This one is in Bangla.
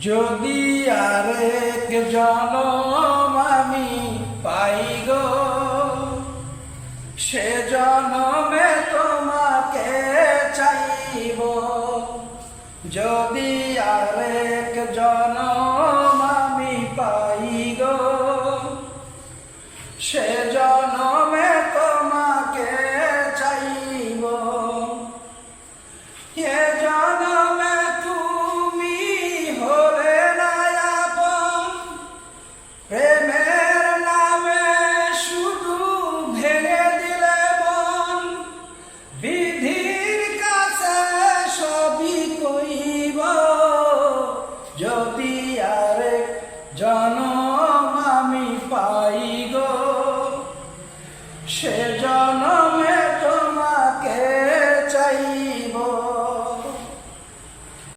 যদি আরেক জনম আমি পাই গো, সে জনমে তোমাকে চাইব। যদি আরেক জনম